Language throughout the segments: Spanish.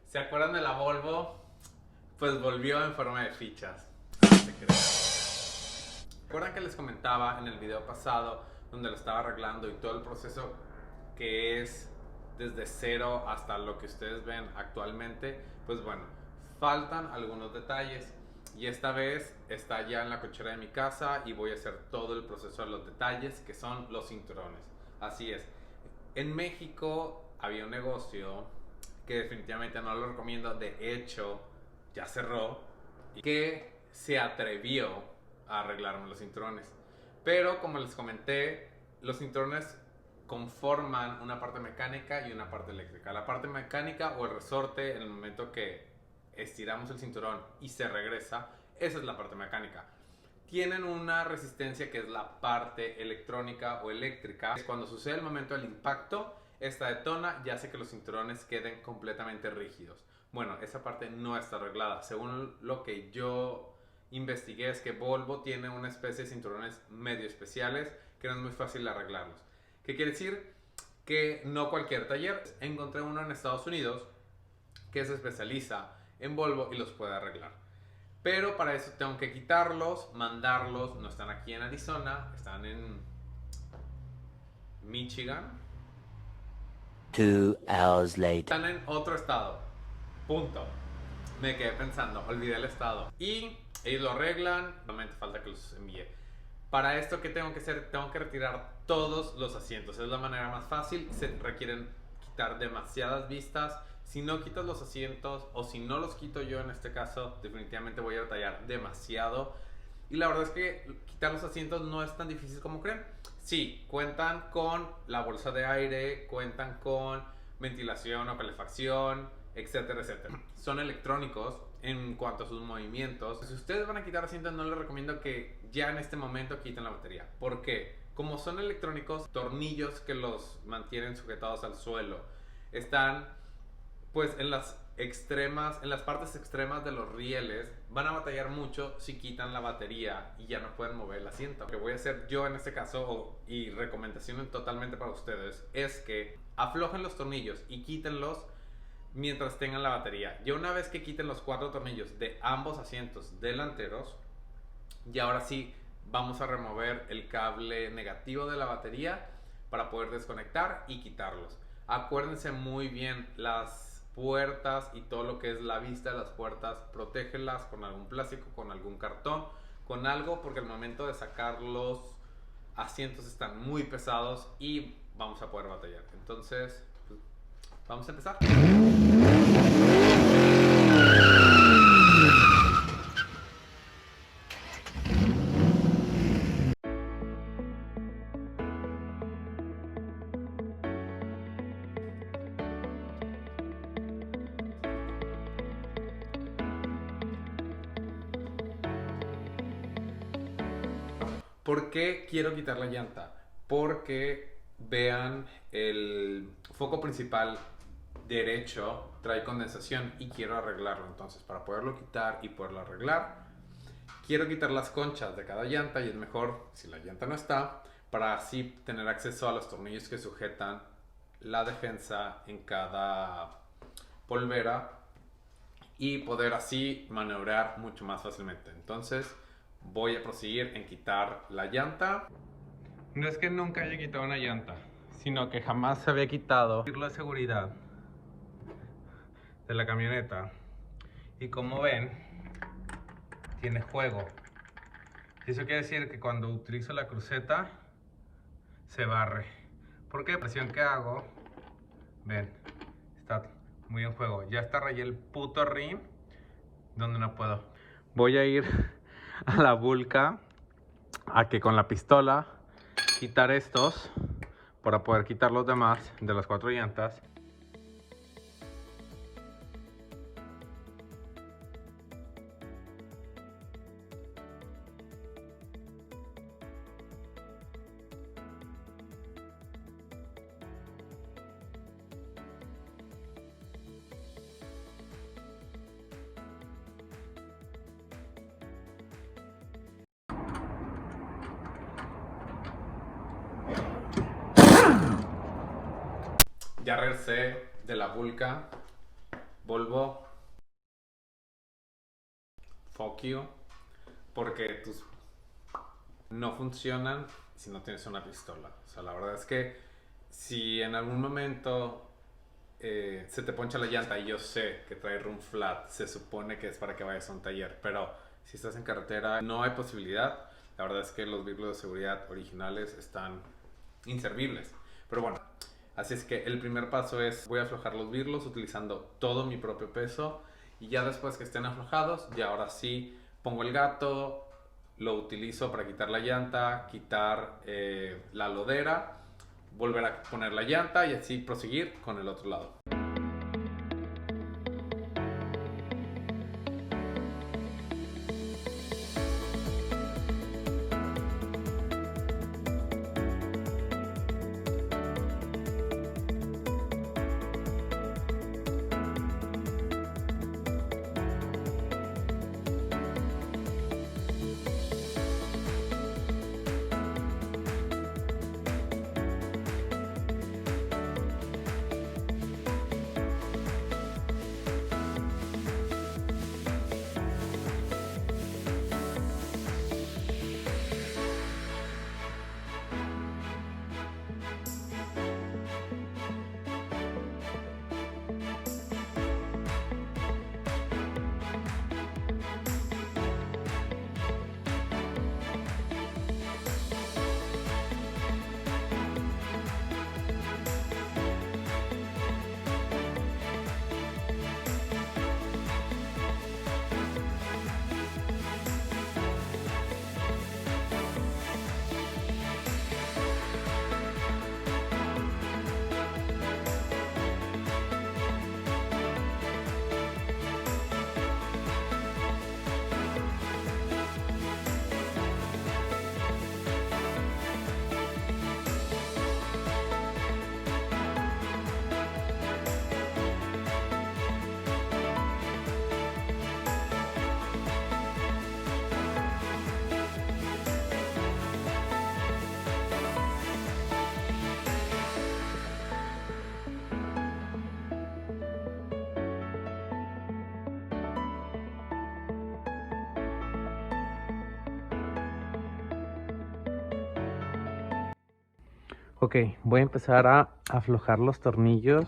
¿Se acuerdan de la Volvo? Pues volvió en forma de fichas. No se crean. ¿Recuerdan que les comentaba en el video pasado donde lo estaba arreglando y todo el proceso que es desde cero hasta lo que ustedes ven actualmente? Pues bueno, faltan algunos detalles y esta vez está ya en la cochera de mi casa y voy a hacer todo el proceso de los detalles, que son los cinturones. Así es, en México había un negocio que definitivamente no lo recomiendo, de hecho ya cerró, y que se atrevió a arreglarme los cinturones. Pero como les comenté, los cinturones conforman una parte mecánica y una parte eléctrica. La parte mecánica, o el resorte, en el momento que estiramos el cinturón y se regresa, esa es la parte mecánica. Tienen una resistencia que es la parte electrónica o eléctrica. Cuando sucede el momento del impacto, esta detona y hace que los cinturones queden completamente rígidos. Bueno, esa parte no está arreglada. Según lo que yo investigué, es que Volvo tiene una especie de cinturones medio especiales que no es muy fácil arreglarlos. ¿Qué quiere decir? Que no cualquier taller. Encontré uno en Estados Unidos que se especializa en Volvo y los puede arreglar. Pero para eso tengo que quitarlos, mandarlos. No están aquí en Arizona, están en Michigan. 2 hours later. Están en otro estado. Punto. Me quedé pensando, olvidé el estado. Y ellos lo arreglan, solamente falta que los envíe. Para esto, ¿qué tengo que hacer? Tengo que retirar todos los asientos. Es la manera más fácil. Se requieren quitar demasiadas vistas. Si no quitas los asientos, o si no los quito yo en este caso, definitivamente voy a batallar demasiado. Y la verdad es que quitar los asientos no es tan difícil como creen. Sí, cuentan con la bolsa de aire, cuentan con ventilación o calefacción, etcétera, etcétera. Son electrónicos en cuanto a sus movimientos. Si ustedes van a quitar asientos, no les recomiendo que ya en este momento quiten la batería. ¿Por qué? Como son electrónicos, tornillos que los mantienen sujetados al suelo están pues en las extremas, en las partes extremas de los rieles. Van a batallar mucho si quitan la batería y ya no pueden mover el asiento. Lo que voy a hacer yo en este caso, y recomendación totalmente para ustedes, es que aflojen los tornillos y quítenlos mientras tengan la batería. Ya una vez que quiten los 4 tornillos de ambos asientos delanteros, y ahora sí vamos a remover el cable negativo de la batería para poder desconectar y quitarlos. Acuérdense muy bien, las puertas y todo lo que es la vista de las puertas, protégelas con algún plástico, con algún cartón, con algo, porque al momento de sacar los asientos están muy pesados y vamos a poder batallar. Entonces, pues, vamos a empezar. ¿Por qué quiero quitar la llanta? Porque vean, el foco principal derecho trae condensación y quiero arreglarlo. Entonces, para poderlo quitar y poderlo arreglar, quiero quitar las conchas de cada llanta, y es mejor si la llanta no está, para así tener acceso a los tornillos que sujetan la defensa en cada polvera y poder así maniobrar mucho más fácilmente. Entonces, voy a proseguir en quitar la llanta. No es que nunca haya quitado una llanta, sino que jamás se había quitado la seguridad de la camioneta. Y como ven, tiene juego. Eso quiere decir que cuando utilizo la cruceta, se barre. Porque la presión que hago, ven, está muy en juego. Ya está rayé el puto rim donde no puedo. Voy a ir a la Vulca a que con la pistola quitar estos para poder quitar los demás de las 4 llantas. Ya regresé de la Vulca. Volvo, fuck you, porque tus no funcionan si no tienes una pistola. O sea, la verdad es que si en algún momento se te poncha la llanta, y yo sé que trae run flat, se supone que es para que vayas a un taller, pero si estás en carretera no hay posibilidad. La verdad es que los vehículos de seguridad originales están inservibles. Pero bueno, así es que el primer paso es, voy a aflojar los birlos utilizando todo mi propio peso, y ya después que estén aflojados, ya ahora sí pongo el gato, lo utilizo para quitar la llanta, quitar la lodera, volver a poner la llanta y así proseguir con el otro lado. Ok, voy a empezar a aflojar los tornillos.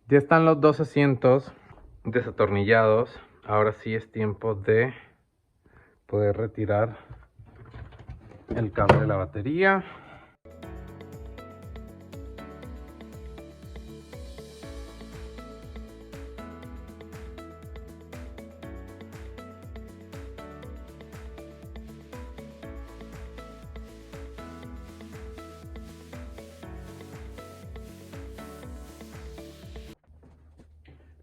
Ya están los dos asientos desatornillados. Ahora sí es tiempo de poder retirar el cable de la batería.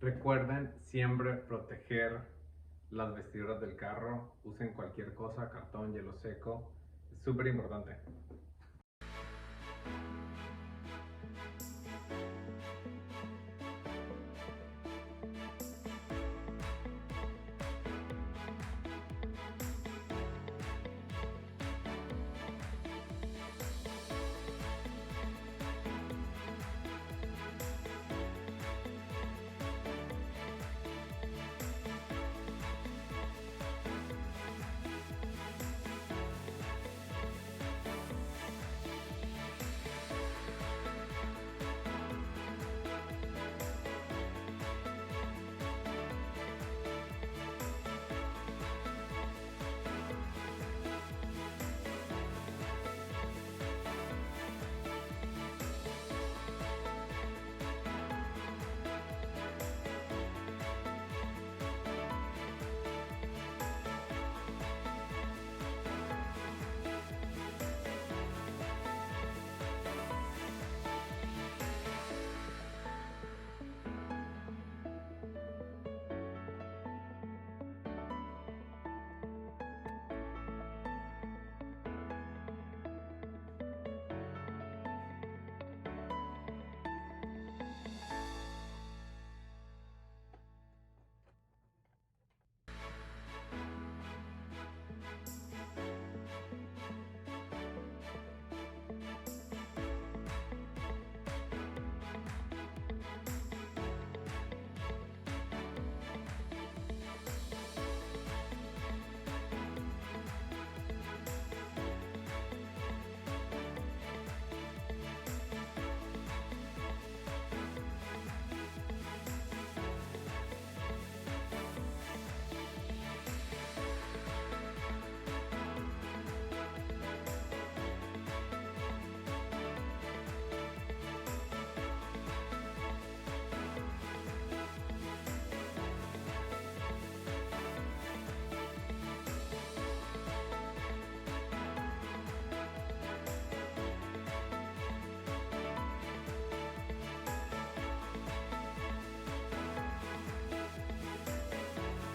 Recuerden siempre proteger las vestiduras del carro. Usen cualquier cosa, cartón, hielo seco. Es súper importante.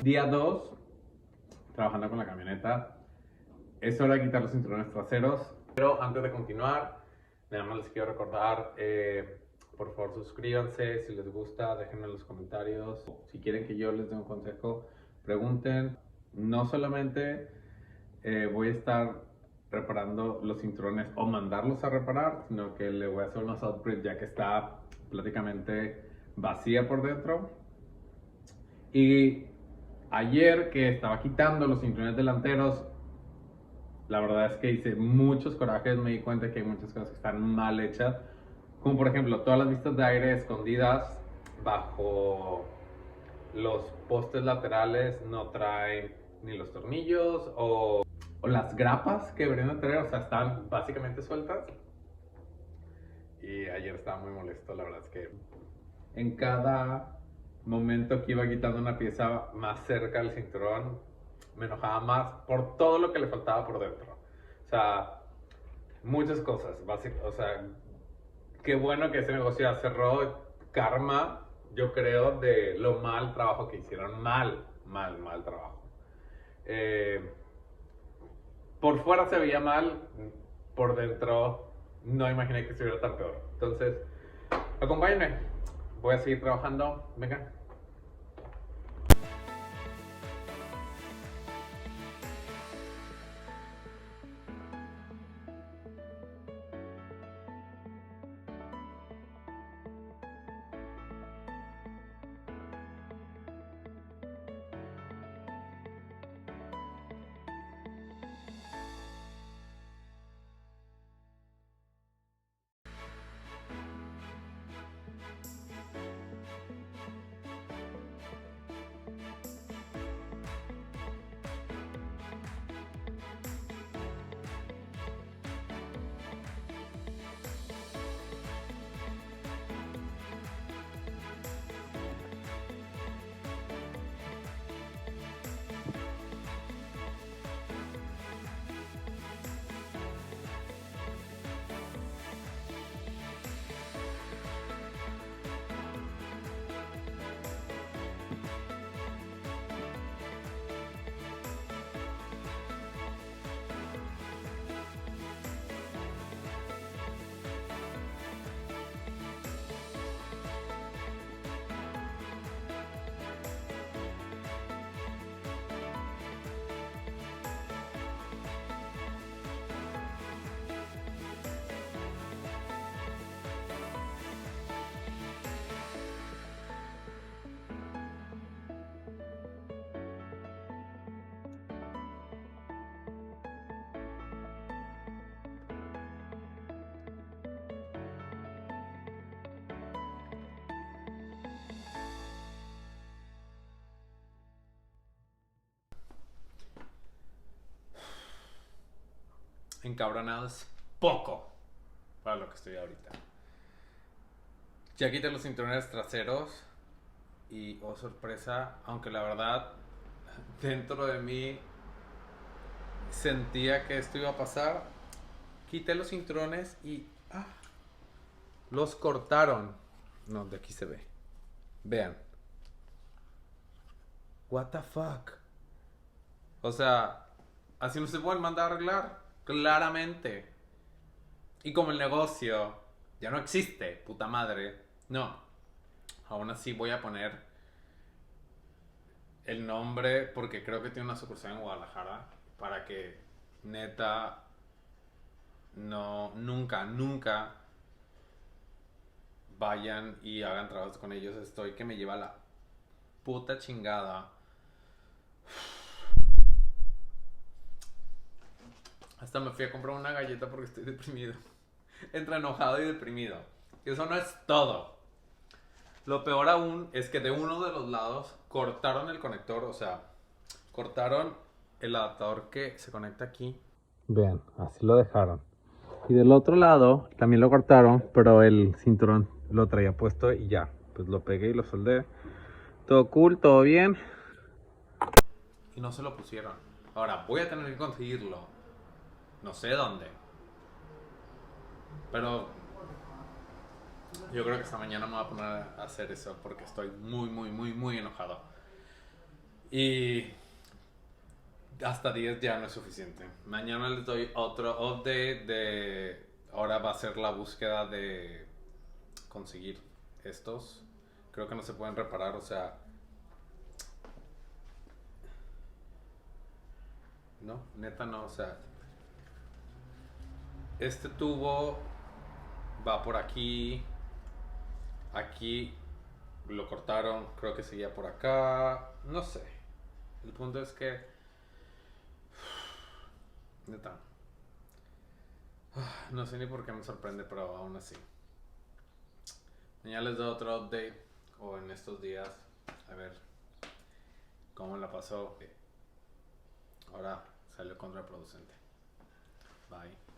Día 2, trabajando con la camioneta. Es hora de quitar los cinturones traseros. Pero antes de continuar, nada más les quiero recordar, por favor suscríbanse, si les gusta, déjenme en los comentarios. Si quieren que yo les dé un consejo, pregunten. No solamente voy a estar reparando los cinturones o mandarlos a reparar, sino que le voy a hacer unos upgrades ya que está prácticamente vacía por dentro. Y ayer que estaba quitando los cinturones delanteros, la verdad es que hice muchos corajes, me di cuenta que hay muchas cosas que están mal hechas, como por ejemplo todas las vistas de aire escondidas bajo los postes laterales no traen ni los tornillos o las grapas que deberían de traer, o sea, están básicamente sueltas. Y ayer estaba muy molesto, la verdad es que en cada momento que iba quitando una pieza más cerca del cinturón, me enojaba más por todo lo que le faltaba por dentro. O sea, muchas cosas, o sea, qué bueno que ese negocio ya cerró. Karma, yo creo, de lo mal trabajo que hicieron. Mal trabajo. Por fuera se veía mal, por dentro no imaginé que estuviera tan peor. Entonces, acompáñenme. Voy a seguir trabajando. Venga. Encabronados poco para lo que estoy ahorita. Ya quité los cinturones traseros y, oh sorpresa, aunque la verdad dentro de mí sentía que esto iba a pasar, quité los cinturones y los cortaron. No, de aquí se ve. Vean. What the fuck. O sea, así no se pueden mandar a arreglar. Claramente. Y como el negocio ya no existe, puta madre. No. Aún así voy a poner el nombre porque creo que tiene una sucursal en Guadalajara. Para que neta nunca vayan y hagan trabajos con ellos. Estoy que me lleva la puta chingada. Hasta me fui a comprar una galleta porque estoy deprimido. Entre enojado y deprimido. Y eso no es todo. Lo peor aún es que de uno de los lados cortaron el conector. O sea, cortaron el adaptador que se conecta aquí. Vean, así lo dejaron. Y del otro lado también lo cortaron, pero el cinturón lo traía puesto y ya. Pues lo pegué y lo soldé. Todo cool, todo bien. Y no se lo pusieron. Ahora voy a tener que conseguirlo. No sé dónde. Pero yo creo que esta mañana me voy a poner a hacer eso porque estoy muy enojado. Y hasta 10 ya no es suficiente. Mañana les doy otro update de... Ahora va a ser la búsqueda de conseguir estos. Creo que no se pueden reparar, o sea... No, neta no, o sea... Este tubo va por aquí. Aquí lo cortaron, creo que seguía por acá. No sé. El punto es que... Neta. No sé ni por qué me sorprende, pero aún así. Mañana les doy otro update. O en estos días. A ver cómo la pasó. Ahora salió contraproducente. Bye.